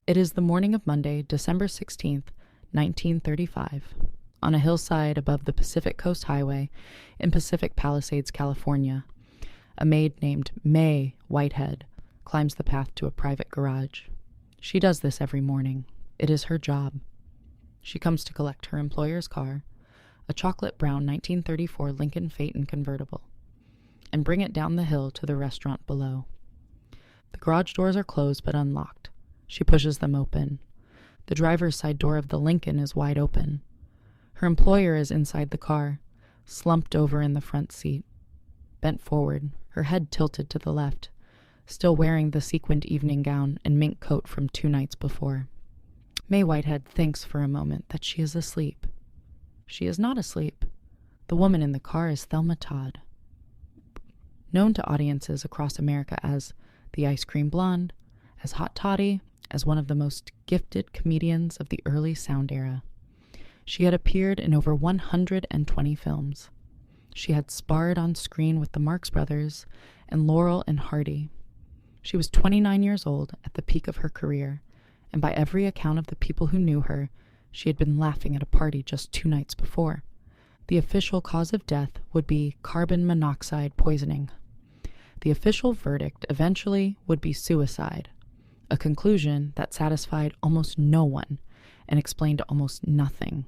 It is the morning of Monday, December 16th, 1935, on a hillside above the Pacific Coast Highway in Pacific Palisades, California. A maid named May Whitehead climbs the path to a private garage. She does this every morning. It is her job. She comes to collect her employer's car, a chocolate brown 1934 Lincoln Phaeton convertible, and bring it down the hill to the restaurant below. The garage doors are closed but unlocked. She pushes them open. The driver's side door of the Lincoln is wide open. Her employer is inside the car, slumped over in the front seat, bent forward, her head tilted to the left, still wearing the sequined evening gown and mink coat from 2 nights before. May Whitehead thinks for a moment that she is asleep. She is not asleep. The woman in the car is Thelma Todd. Known to audiences across America as the Ice Cream Blonde, as Hot Toddy, as one of the most gifted comedians of the early sound era. She had appeared in over 120 films. She had sparred on screen with the Marx Brothers and Laurel and Hardy. She was 29 years old at the peak of her career, and by every account of the people who knew her, she had been laughing at a party just 2 nights before. The official cause of death would be carbon monoxide poisoning. The official verdict eventually would be suicide, a conclusion that satisfied almost no one and explained almost nothing.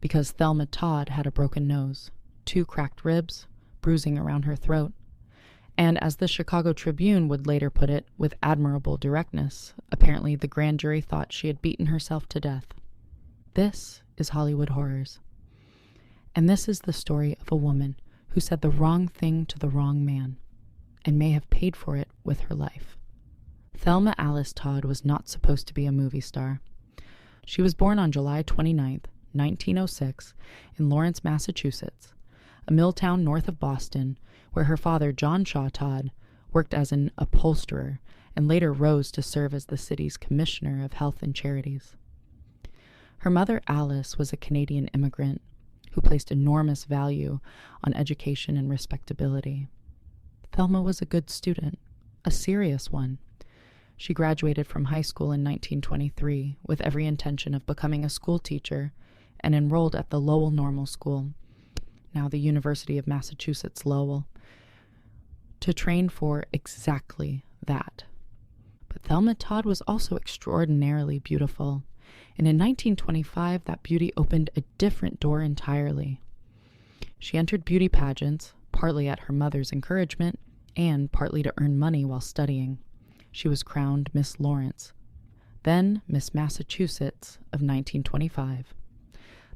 Because Thelma Todd had a broken nose, 2 cracked ribs, bruising around her throat, and as the Chicago Tribune would later put it with admirable directness, apparently the grand jury thought she had beaten herself to death. This is Hollywood Horrors. And this is the story of a woman who said the wrong thing to the wrong man, and may have paid for it with her life. Thelma Alice Todd was not supposed to be a movie star. She was born on July 29th, 1906, in Lawrence, Massachusetts, a mill town north of Boston, where her father, John Shaw Todd, worked as an upholsterer and later rose to serve as the city's commissioner of health and charities. Her mother, Alice, was a Canadian immigrant who placed enormous value on education and respectability. Thelma was a good student, a serious one. She graduated from high school in 1923 with every intention of becoming a school teacher and enrolled at the Lowell Normal School, now the University of Massachusetts Lowell, to train for exactly that. But Thelma Todd was also extraordinarily beautiful, and in 1925 that beauty opened a different door entirely. She entered beauty pageants, partly at her mother's encouragement and partly to earn money while studying. She was crowned Miss Lawrence, then Miss Massachusetts of 1925.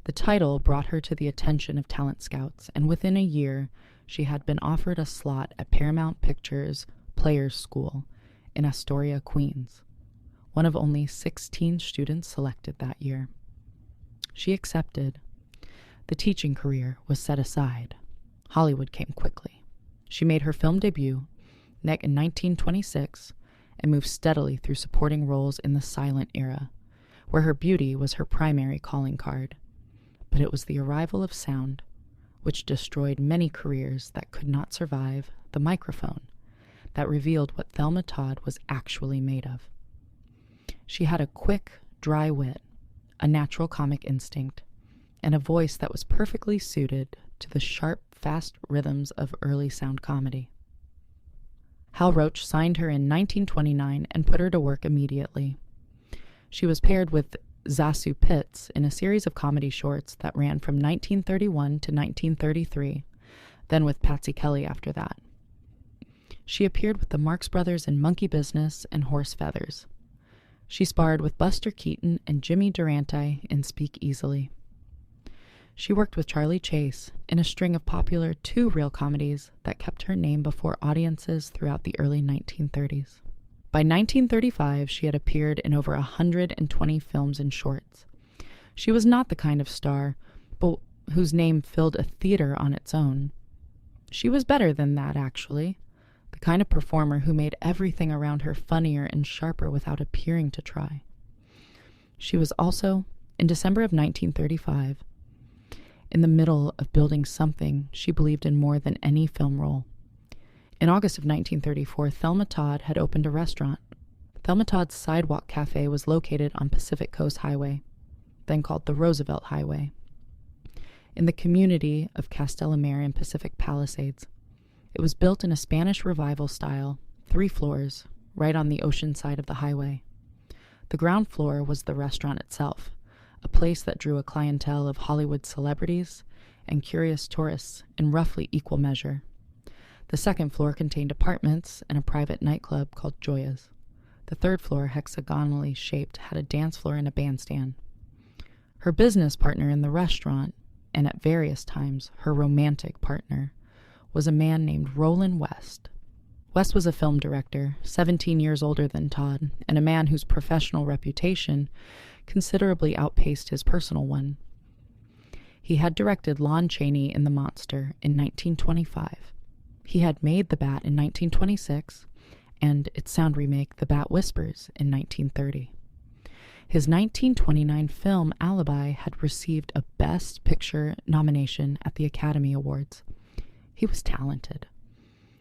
The title brought her to the attention of talent scouts, and within a year, she had been offered a slot at Paramount Pictures' Players School in Astoria, Queens, one of only 16 students selected that year. She accepted. The teaching career was set aside. Hollywood came quickly. She made her film debut in 1926 and moved steadily through supporting roles in the silent era, where her beauty was her primary calling card. But it was the arrival of sound, which destroyed many careers that could not survive the microphone, that revealed what Thelma Todd was actually made of. She had a quick, dry wit, a natural comic instinct, and a voice that was perfectly suited to the sharp, fast rhythms of early sound comedy. Hal Roach signed her in 1929 and put her to work immediately. She was paired with Zasu Pitts in a series of comedy shorts that ran from 1931 to 1933, then with Patsy Kelly after that. She appeared with the Marx Brothers in Monkey Business and Horse Feathers. She sparred with Buster Keaton and Jimmy Durante in Speak Easily. She worked with Charlie Chase in a string of popular 2-reel comedies that kept her name before audiences throughout the early 1930s. By 1935, she had appeared in over 120 films and shorts. She was not the kind of star, but whose name filled a theater on its own. She was better than that, actually. The kind of performer who made everything around her funnier and sharper without appearing to try. She was also, in December of 1935, in the middle of building something she believed in more than any film role. In August of 1934, Thelma Todd had opened a restaurant. Thelma Todd's Sidewalk Cafe was located on Pacific Coast Highway, then called the Roosevelt Highway, in the community of Castellamare in Pacific Palisades. It was built in a Spanish Revival style, 3 floors, right on the ocean side of the highway. The ground floor was the restaurant itself, a place that drew a clientele of Hollywood celebrities and curious tourists in roughly equal measure. The second floor contained apartments and a private nightclub called Joya's. The third floor, hexagonally shaped, had a dance floor and a bandstand. Her business partner in the restaurant, and at various times her romantic partner, was a man named Roland West. West was a film director, 17 years older than Todd, and a man whose professional reputation considerably outpaced his personal one. He had directed Lon Chaney in The Monster in 1925. He had made The Bat in 1926, and its sound remake, The Bat Whispers, in 1930. His 1929 film Alibi had received a Best Picture nomination at the Academy Awards. He was talented.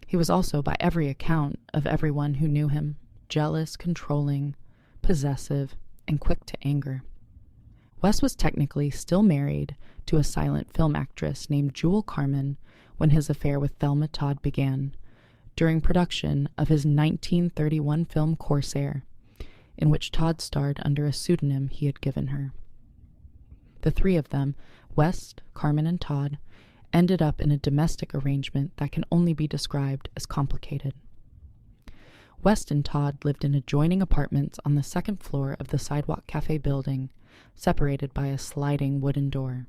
He was also, by every account of everyone who knew him, jealous, controlling, possessive, and quick to anger. West was technically still married to a silent film actress named Jewel Carmen when his affair with Thelma Todd began, during production of his 1931 film Corsair, in which Todd starred under a pseudonym he had given her. The 3 of them, West, Carmen, and Todd, ended up in a domestic arrangement that can only be described as complicated. West and Todd lived in adjoining apartments on the 2nd floor of the Sidewalk Cafe building, separated by a sliding wooden door.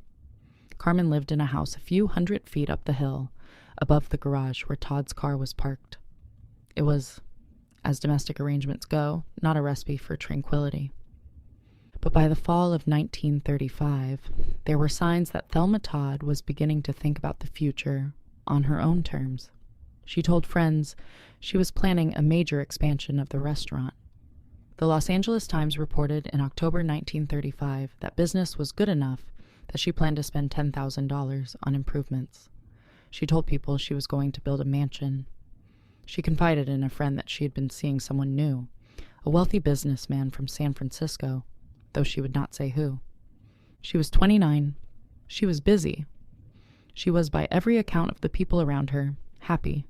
Carmen lived in a house a few hundred feet up the hill, above the garage where Todd's car was parked. It was, as domestic arrangements go, not a recipe for tranquility. But by the fall of 1935, there were signs that Thelma Todd was beginning to think about the future on her own terms. She told friends she was planning a major expansion of the restaurant. The Los Angeles Times reported in October 1935 that business was good enough that she planned to spend $10,000 on improvements. She told people she was going to build a mansion. She confided in a friend that she had been seeing someone new, a wealthy businessman from San Francisco, though she would not say who. She was 29. She was busy. She was, by every account of the people around her, happy.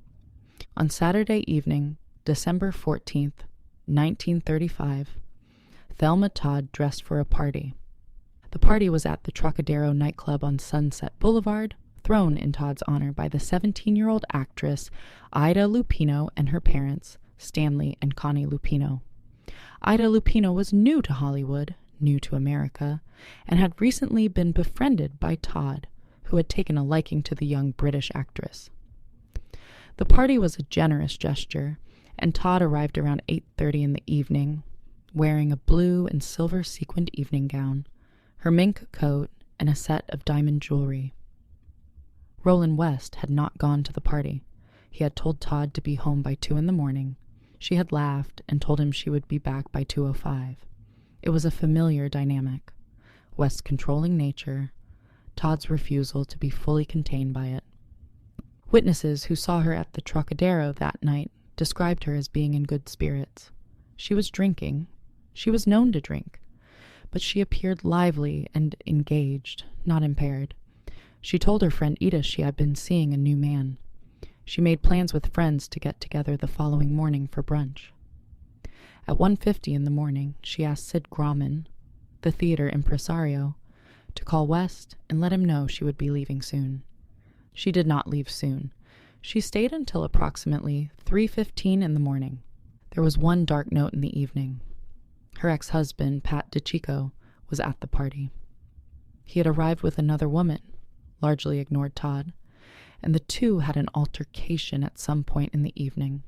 On Saturday evening, December 14th, 1935, Thelma Todd dressed for a party. The party was at the Trocadero nightclub on Sunset Boulevard, thrown in Todd's honor by the 17-year-old actress Ida Lupino and her parents, Stanley and Connie Lupino. Ida Lupino was new to Hollywood, new to America, and had recently been befriended by Todd, who had taken a liking to the young British actress. The party was a generous gesture, and Todd arrived around 8:30 in the evening, wearing a blue and silver sequined evening gown, her mink coat, and a set of diamond jewelry. Roland West had not gone to the party. He had told Todd to be home by 2 in the morning. She had laughed and told him she would be back by 2:05. It was a familiar dynamic. West's controlling nature, Todd's refusal to be fully contained by it. Witnesses who saw her at the Trocadero that night described her as being in good spirits. She was drinking. She was known to drink. But she appeared lively and engaged, not impaired. She told her friend Edith she had been seeing a new man. She made plans with friends to get together the following morning for brunch. At 1:50 in the morning, she asked Sid Grauman, the theater impresario, to call West and let him know she would be leaving soon. She did not leave soon. She stayed until approximately 3:15 in the morning. There was one dark note in the evening. Her ex-husband, Pat DiCicco, was at the party. He had arrived with another woman, largely ignored Todd, and the two had an altercation at some point in the evening.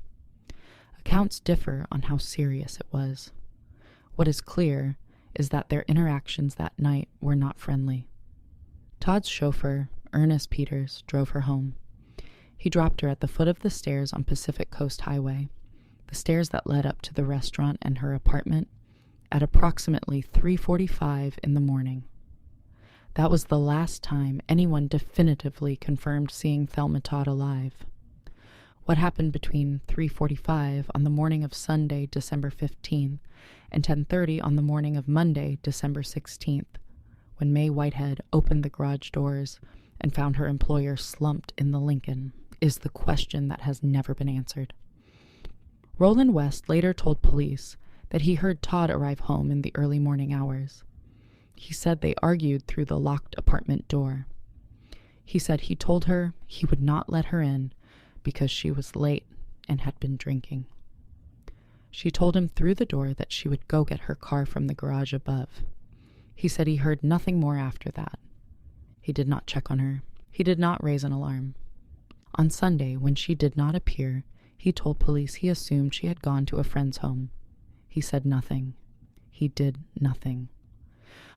Accounts differ on how serious it was. What is clear is that their interactions that night were not friendly. Todd's chauffeur, Ernest Peters, drove her home. He dropped her at the foot of the stairs on Pacific Coast Highway, the stairs that led up to the restaurant and her apartment, at approximately 3:45 in the morning. That was the last time anyone definitively confirmed seeing Thelma Todd alive. What happened between 3:45 on the morning of Sunday, December 15th, and 10:30 on the morning of Monday, December 16th, when May Whitehead opened the garage doors and found her employer slumped in the Lincoln, is the question that has never been answered. Roland West later told police that he heard Todd arrive home in the early morning hours. He said they argued through the locked apartment door. He said he told her he would not let her in because she was late and had been drinking. She told him through the door that she would go get her car from the garage above. He said he heard nothing more after that. He did not check on her. He did not raise an alarm. On Sunday, when she did not appear, he told police he assumed she had gone to a friend's home. He said nothing. He did nothing.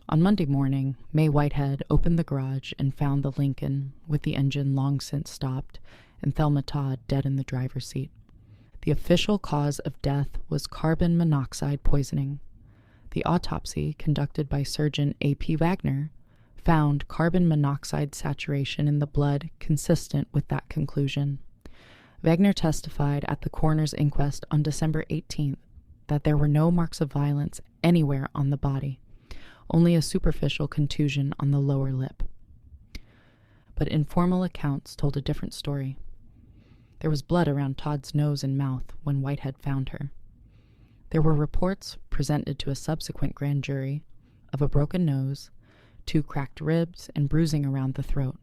On Monday morning, May Whitehead opened the garage and found the Lincoln, with the engine long since stopped, and Thelma Todd dead in the driver's seat. The official cause of death was carbon monoxide poisoning. The autopsy, conducted by surgeon A.P. Wagner, found carbon monoxide saturation in the blood consistent with that conclusion. Wagner testified at the coroner's inquest on December 18th that there were no marks of violence anywhere on the body, only a superficial contusion on the lower lip. But informal accounts told a different story. There was blood around Todd's nose and mouth when Whitehead found her. There were reports presented to a subsequent grand jury of a broken nose, 2 cracked ribs, and bruising around the throat.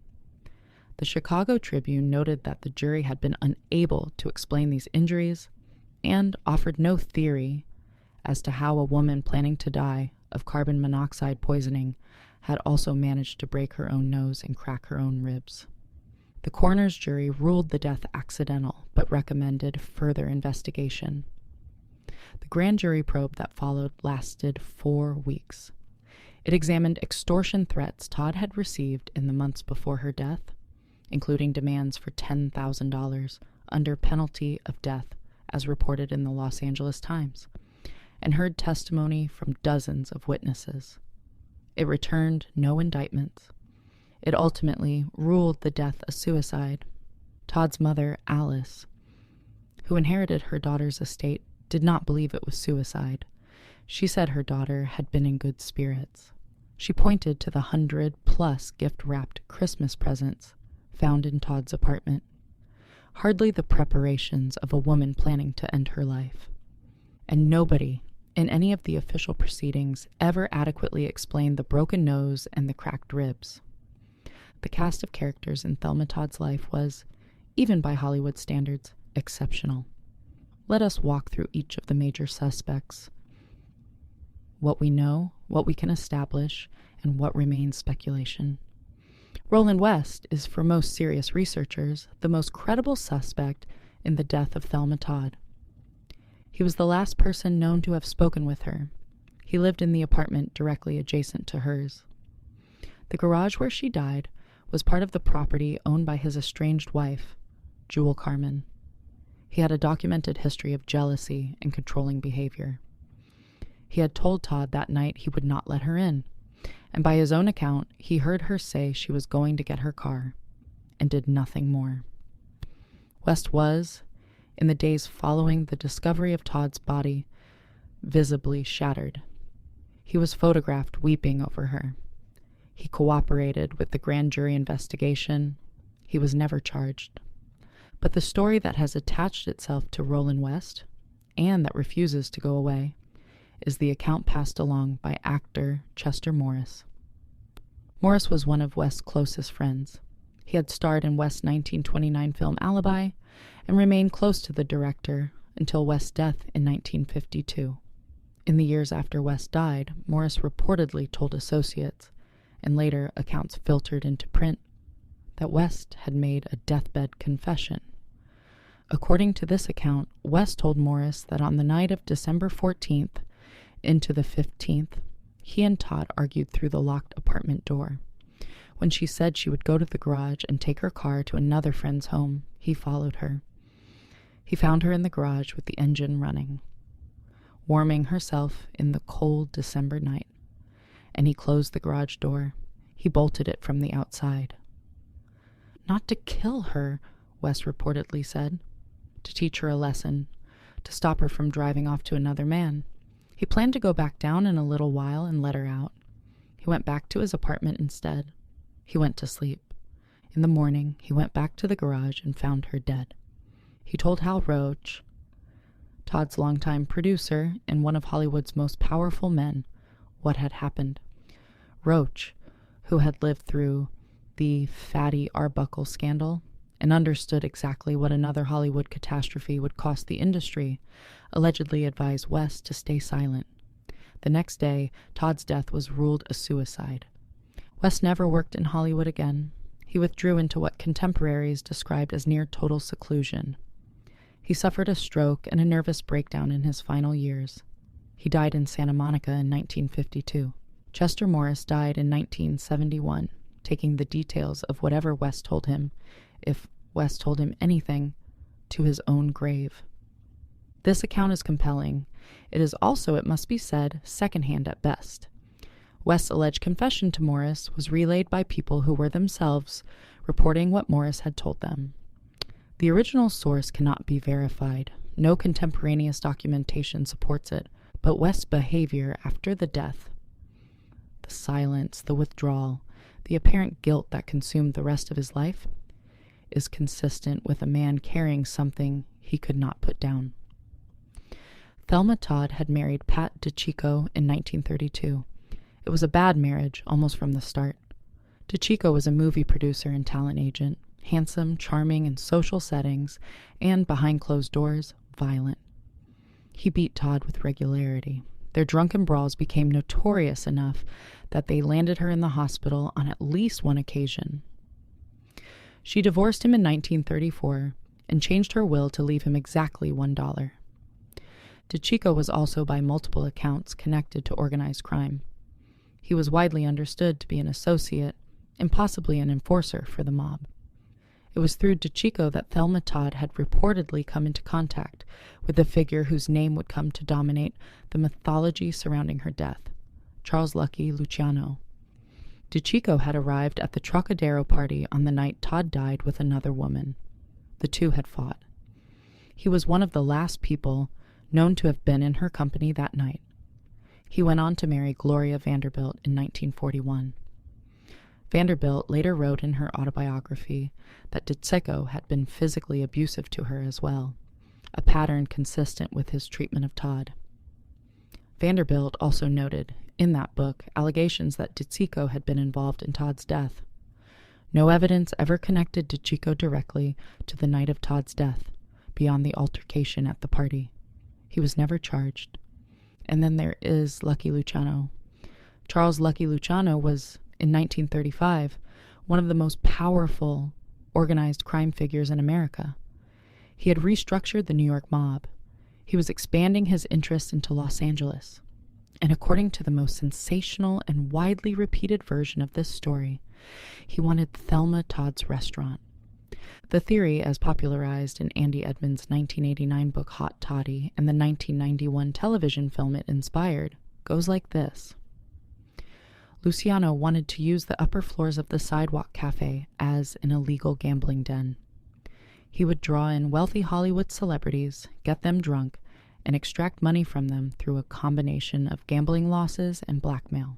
The Chicago Tribune noted that the jury had been unable to explain these injuries and offered no theory as to how a woman planning to die of carbon monoxide poisoning had also managed to break her own nose and crack her own ribs. The coroner's jury ruled the death accidental, but recommended further investigation. The grand jury probe that followed lasted 4 weeks. It examined extortion threats Todd had received in the months before her death, including demands for $10,000 under penalty of death, as reported in the Los Angeles Times, and heard testimony from dozens of witnesses. It returned no indictments. It ultimately ruled the death a suicide. Todd's mother, Alice, who inherited her daughter's estate, did not believe it was suicide. She said her daughter had been in good spirits. She pointed to the 100+ gift-wrapped Christmas presents found in Todd's apartment. Hardly the preparations of a woman planning to end her life. And nobody in any of the official proceedings ever adequately explained the broken nose and the cracked ribs. The cast of characters in Thelma Todd's life was, even by Hollywood standards, exceptional. Let us walk through each of the major suspects. What we know, what we can establish, and what remains speculation. Roland West is, for most serious researchers, the most credible suspect in the death of Thelma Todd. He was the last person known to have spoken with her. He lived in the apartment directly adjacent to hers. The garage where she died was part of the property owned by his estranged wife, Jewel Carmen. He had a documented history of jealousy and controlling behavior. He had told Todd that night he would not let her in, and by his own account, he heard her say she was going to get her car, and did nothing more. West was, in the days following the discovery of Todd's body, visibly shattered. He was photographed weeping over her. He cooperated with the grand jury investigation. He was never charged. But the story that has attached itself to Roland West, and that refuses to go away, is the account passed along by actor Chester Morris. Morris was one of West's closest friends. He had starred in West's 1929 film Alibi, and remained close to the director until West's death in 1952. In the years after West died, Morris reportedly told associates, and later accounts filtered into print, that West had made a deathbed confession. According to this account, West told Morris that on the night of December 14th into the 15th, he and Todd argued through the locked apartment door. When she said she would go to the garage and take her car to another friend's home, he followed her. He found her in the garage with the engine running, warming herself in the cold December night, and he closed the garage door. He bolted it from the outside. Not to kill her, West reportedly said. to teach her a lesson, to stop her from driving off to another man. He planned to go back down in a little while and let her out. He went back to his apartment instead. He went to sleep. In the morning, he went back to the garage and found her dead. He told Hal Roach, Todd's longtime producer and one of Hollywood's most powerful men, what had happened. Roach, who had lived through the Fatty Arbuckle scandal and understood exactly what another Hollywood catastrophe would cost the industry, allegedly advised West to stay silent. The next day, Todd's death was ruled a suicide. West never worked in Hollywood again. He withdrew into what contemporaries described as near total seclusion. He suffered a stroke and a nervous breakdown in his final years. He died in Santa Monica in 1952. Chester Morris died in 1971, taking the details of whatever West told him, if West told him anything, to his own grave. This account is compelling. It is also, it must be said, secondhand at best. West's alleged confession to Morris was relayed by people who were themselves reporting what Morris had told them. The original source cannot be verified. No contemporaneous documentation supports it, but West's behavior after the death, the silence, the withdrawal, the apparent guilt that consumed the rest of his life, is consistent with a man carrying something he could not put down. Thelma Todd had married Pat DeCicco in 1932. It was a bad marriage, almost from the start. DeCicco was a movie producer and talent agent, handsome, charming in social settings, and, behind closed doors, violent. He beat Todd with regularity. Their drunken brawls became notorious enough that they landed her in the hospital on at least one occasion. She divorced him in 1934 and changed her will to leave him exactly $1. DeCicco was also, by multiple accounts, connected to organized crime. He was widely understood to be an associate and possibly an enforcer for the mob. It was through DeCicco that Thelma Todd had reportedly come into contact with the figure whose name would come to dominate the mythology surrounding her death, Charles Lucky Luciano. DeCicco had arrived at the Trocadero party on the night Todd died with another woman. The two had fought. He was one of the last people known to have been in her company that night. He went on to marry Gloria Vanderbilt in 1941. Vanderbilt later wrote in her autobiography that DeCicco had been physically abusive to her as well, a pattern consistent with his treatment of Todd. Vanderbilt also noted in that book allegations that DeCicco had been involved in Todd's death. No evidence ever connected DeCicco directly to the night of Todd's death, beyond the altercation at the party. He was never charged. And then there is Lucky Luciano. Charles Lucky Luciano was, in 1935, one of the most powerful organized crime figures in America. He had restructured the New York mob. He was expanding his interests into Los Angeles. And according to the most sensational and widely repeated version of this story, he wanted Thelma Todd's restaurant. The theory, as popularized in Andy Edmonds' 1989 book Hot Toddy and the 1991 television film it inspired, goes like this. Luciano wanted to use the upper floors of the Sidewalk Cafe as an illegal gambling den. He would draw in wealthy Hollywood celebrities, get them drunk, and extract money from them through a combination of gambling losses and blackmail.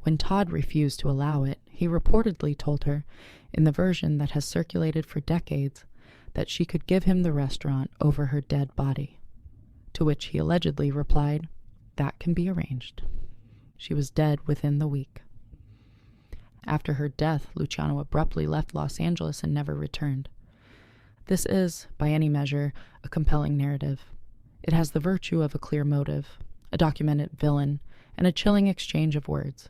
When Todd refused to allow it, he reportedly told her, in the version that has circulated for decades, that she could give him the restaurant over her dead body, to which he allegedly replied, "That can be arranged." She was dead within the week. After her death, Luciano abruptly left Los Angeles and never returned. This is, by any measure, a compelling narrative. It has the virtue of a clear motive, a documented villain, and a chilling exchange of words.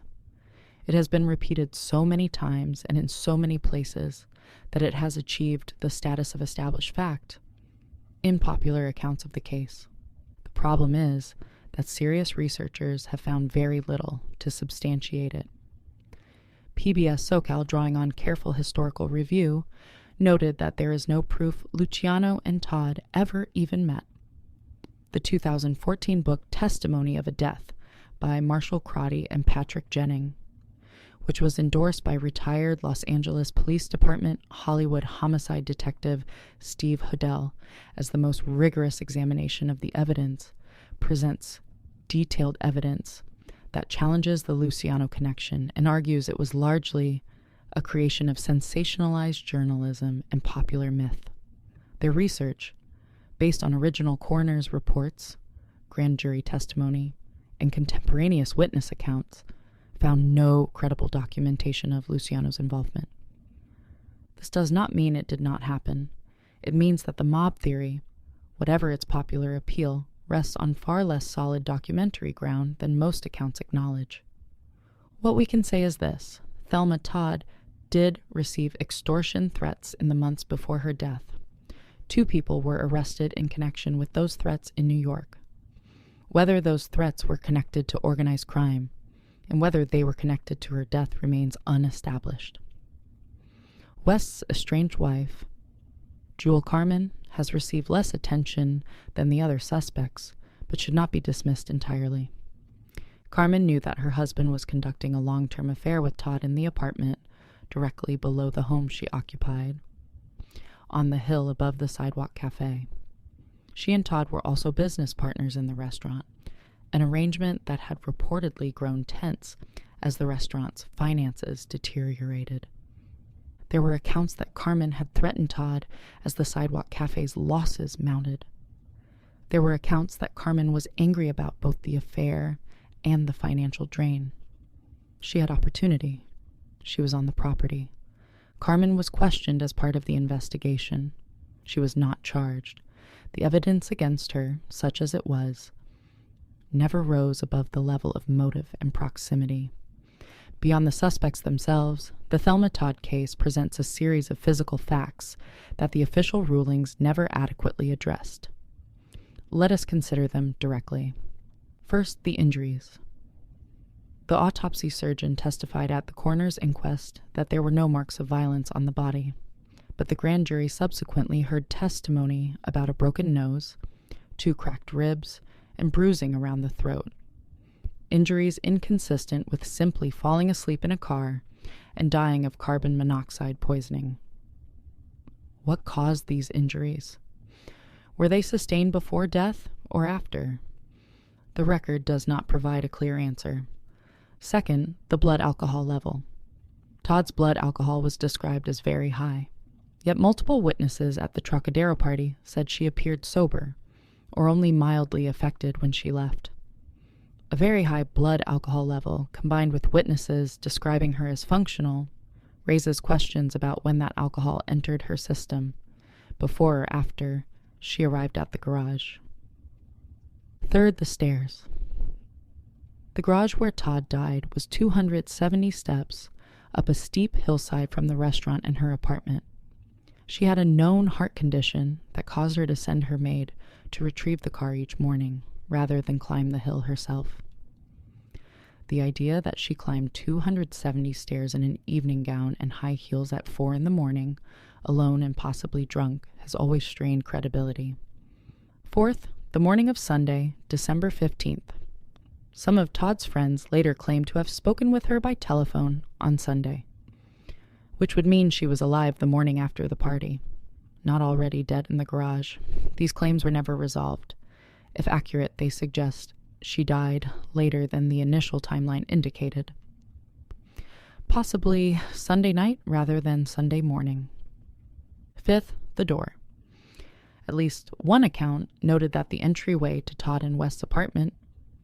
It has been repeated so many times and in so many places that it has achieved the status of established fact in popular accounts of the case. The problem is that serious researchers have found very little to substantiate it. PBS SoCal, drawing on careful historical review, noted that there is no proof Luciano and Todd ever even met. The 2014 book Testimony of a Death by Marshall Crotty and Patrick Jennings, which was endorsed by retired Los Angeles Police Department Hollywood homicide detective Steve Hodel as the most rigorous examination of the evidence, presents detailed evidence that challenges the Luciano connection and argues it was largely a creation of sensationalized journalism and popular myth. Their research, based on original coroner's reports, grand jury testimony, and contemporaneous witness accounts, found no credible documentation of Luciano's involvement. This does not mean it did not happen. It means that the mob theory, whatever its popular appeal, rests on far less solid documentary ground than most accounts acknowledge. What we can say is this: Thelma Todd did receive extortion threats in the months before her death. 2 people were arrested in connection with those threats in New York. Whether those threats were connected to organized crime and whether they were connected to her death remains unestablished. West's estranged wife, Jewel Carmen, has received less attention than the other suspects, but should not be dismissed entirely. Carmen knew that her husband was conducting a long-term affair with Todd in the apartment directly below the home she occupied, on the hill above the Sidewalk Cafe. She and Todd were also business partners in the restaurant, an arrangement that had reportedly grown tense as the restaurant's finances deteriorated. There were accounts that Carmen had threatened Todd as the Sidewalk Cafe's losses mounted. There were accounts that Carmen was angry about both the affair and the financial drain. She had opportunity. She was on the property. Carmen was questioned as part of the investigation. She was not charged. The evidence against her, such as it was, never rose above the level of motive and proximity. Beyond the suspects themselves, the Thelma Todd case presents a series of physical facts that the official rulings never adequately addressed. Let us consider them directly. First, the injuries. The autopsy surgeon testified at the coroner's inquest that there were no marks of violence on the body, but the grand jury subsequently heard testimony about a broken nose, 2 cracked ribs, and bruising around the throat. Injuries inconsistent with simply falling asleep in a car and dying of carbon monoxide poisoning. What caused these injuries? Were they sustained before death or after? The record does not provide a clear answer. Second, the blood alcohol level. Todd's blood alcohol was described as very high, yet multiple witnesses at the Trocadero party said she appeared sober or only mildly affected when she left. A very high blood alcohol level, combined with witnesses describing her as functional, raises questions about when that alcohol entered her system, before or after she arrived at the garage. Third, the stairs. The garage where Todd died was 270 steps up a steep hillside from the restaurant and her apartment. She had a known heart condition that caused her to send her maid to retrieve the car each morning, rather than climb the hill herself. The idea that she climbed 270 stairs in an evening gown and high heels at 4 a.m, alone and possibly drunk, has always strained credibility. Fourth, the morning of Sunday, December 15th. Some of Todd's friends later claimed to have spoken with her by telephone on Sunday, which would mean she was alive the morning after the party, not already dead in the garage. These claims were never resolved. If accurate, they suggest she died later than the initial timeline indicated. Possibly Sunday night rather than Sunday morning. Fifth, the door. At least one account noted that the entryway to Todd and West's apartment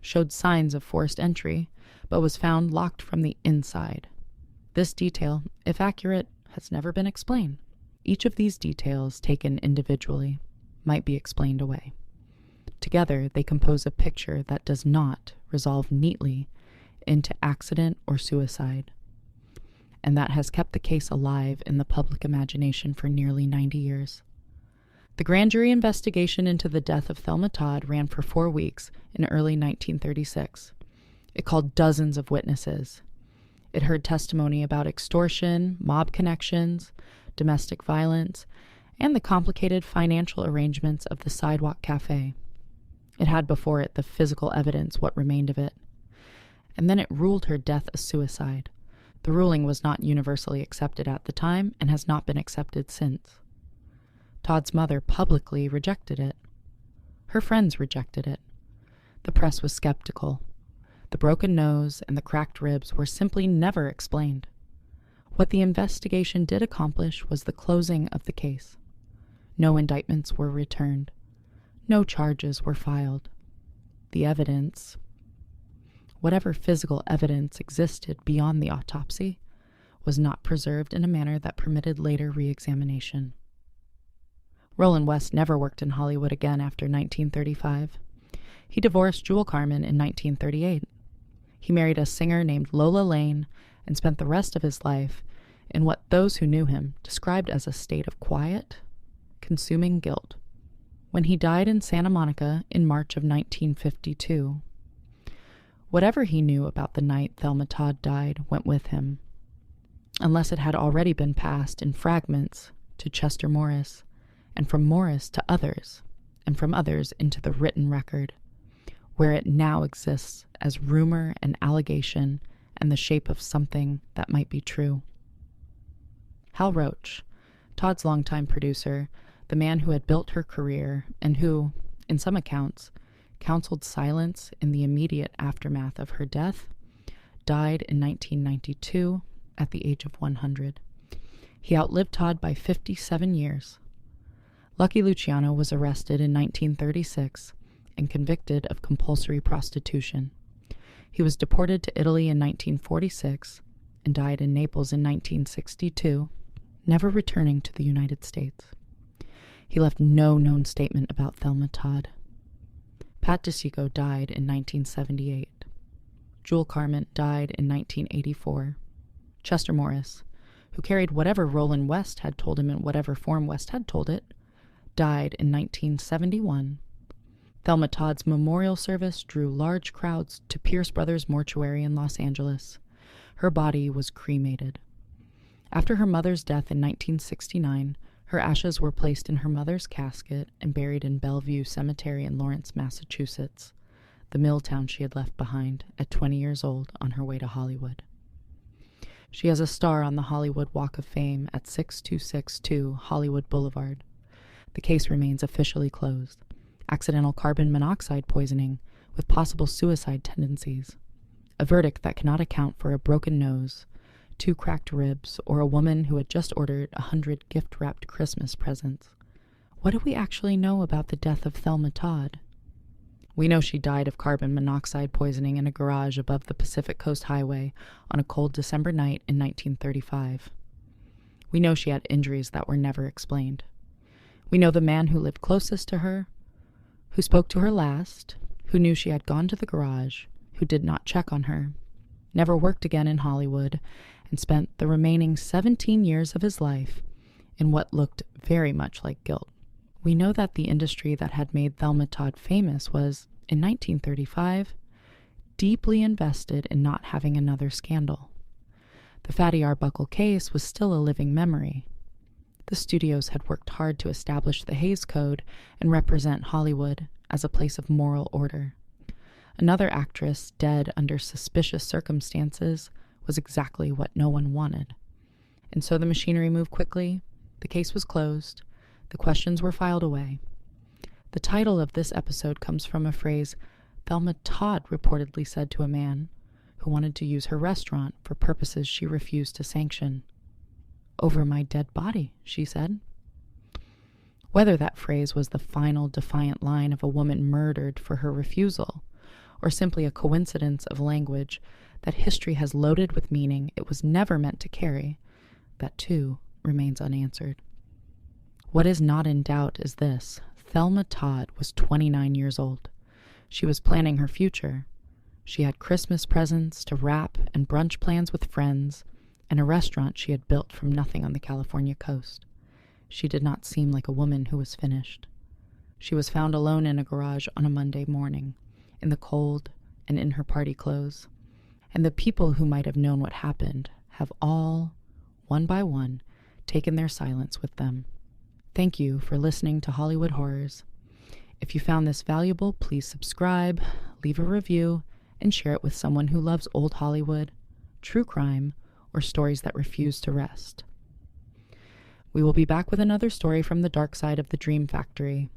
showed signs of forced entry, but was found locked from the inside. This detail, if accurate, has never been explained. Each of these details, taken individually, might be explained away. Together, they compose a picture that does not resolve neatly into accident or suicide, and that has kept the case alive in the public imagination for nearly 90 years. The grand jury investigation into the death of Thelma Todd ran for 4 weeks in early 1936. It called dozens of witnesses. It heard testimony about extortion, mob connections, domestic violence, and the complicated financial arrangements of the Sidewalk Cafe. It had before it the physical evidence, what remained of it. And then it ruled her death a suicide. The ruling was not universally accepted at the time and has not been accepted since. Todd's mother publicly rejected it. Her friends rejected it. The press was skeptical. The broken nose and the cracked ribs were simply never explained. What the investigation did accomplish was the closing of the case. No indictments were returned. No charges were filed. The evidence, whatever physical evidence existed beyond the autopsy, was not preserved in a manner that permitted later re-examination. Roland West never worked in Hollywood again after 1935. He divorced Jewel Carmen in 1938. He married a singer named Lola Lane and spent the rest of his life in what those who knew him described as a state of quiet, consuming guilt. When he died in Santa Monica in March of 1952, whatever he knew about the night Thelma Todd died went with him, unless it had already been passed in fragments to Chester Morris, and from Morris to others, and from others into the written record, where it now exists as rumor and allegation and the shape of something that might be true. Hal Roach, Todd's longtime producer, the man who had built her career and who, in some accounts, counseled silence in the immediate aftermath of her death, died in 1992 at the age of 100. He outlived Todd by 57 years. Lucky Luciano was arrested in 1936 and convicted of compulsory prostitution. He was deported to Italy in 1946 and died in Naples in 1962, never returning to the United States. He left no known statement about Thelma Todd. Pat DeSico died in 1978. Jewel Carmen died in 1984. Chester Morris, who carried whatever Roland West had told him in whatever form West had told it, died in 1971. Thelma Todd's memorial service drew large crowds to Pierce Brothers Mortuary in Los Angeles. Her body was cremated. After her mother's death in 1969, her ashes were placed in her mother's casket and buried in Bellevue Cemetery in Lawrence, Massachusetts, the mill town she had left behind at 20 years old on her way to Hollywood. She has a star on the Hollywood Walk of Fame at 6262 Hollywood Boulevard. The case remains officially closed. Accidental carbon monoxide poisoning with possible suicide tendencies. A verdict that cannot account for a broken nose, 2 cracked ribs, or a woman who had just ordered 100 gift-wrapped Christmas presents. What do we actually know about the death of Thelma Todd? We know she died of carbon monoxide poisoning in a garage above the Pacific Coast Highway on a cold December night in 1935. We know she had injuries that were never explained. We know the man who lived closest to her, who spoke to her last, who knew she had gone to the garage, who did not check on her, never worked again in Hollywood, and spent the remaining 17 years of his life in what looked very much like guilt. We know that the industry that had made Thelma Todd famous was, in 1935, deeply invested in not having another scandal. The Fatty Arbuckle case was still a living memory. The studios had worked hard to establish the Hays Code and represent Hollywood as a place of moral order. Another actress dead under suspicious circumstances was exactly what no one wanted. And so the machinery moved quickly, the case was closed, the questions were filed away. The title of this episode comes from a phrase Thelma Todd reportedly said to a man who wanted to use her restaurant for purposes she refused to sanction. "Over my dead body," she said. Whether that phrase was the final defiant line of a woman murdered for her refusal, or simply a coincidence of language that history has loaded with meaning it was never meant to carry, that too remains unanswered. What is not in doubt is this: Thelma Todd was 29 years old. She was planning her future. She had Christmas presents to wrap and brunch plans with friends, and a restaurant she had built from nothing on the California coast. She did not seem like a woman who was finished. She was found alone in a garage on a Monday morning, in the cold and in her party clothes. And the people who might have known what happened have all, one by one, taken their silence with them. Thank you for listening to Hollywood Horrors. If you found this valuable, please subscribe, leave a review, and share it with someone who loves old Hollywood, true crime, or stories that refuse to rest. We will be back with another story from the dark side of the Dream Factory.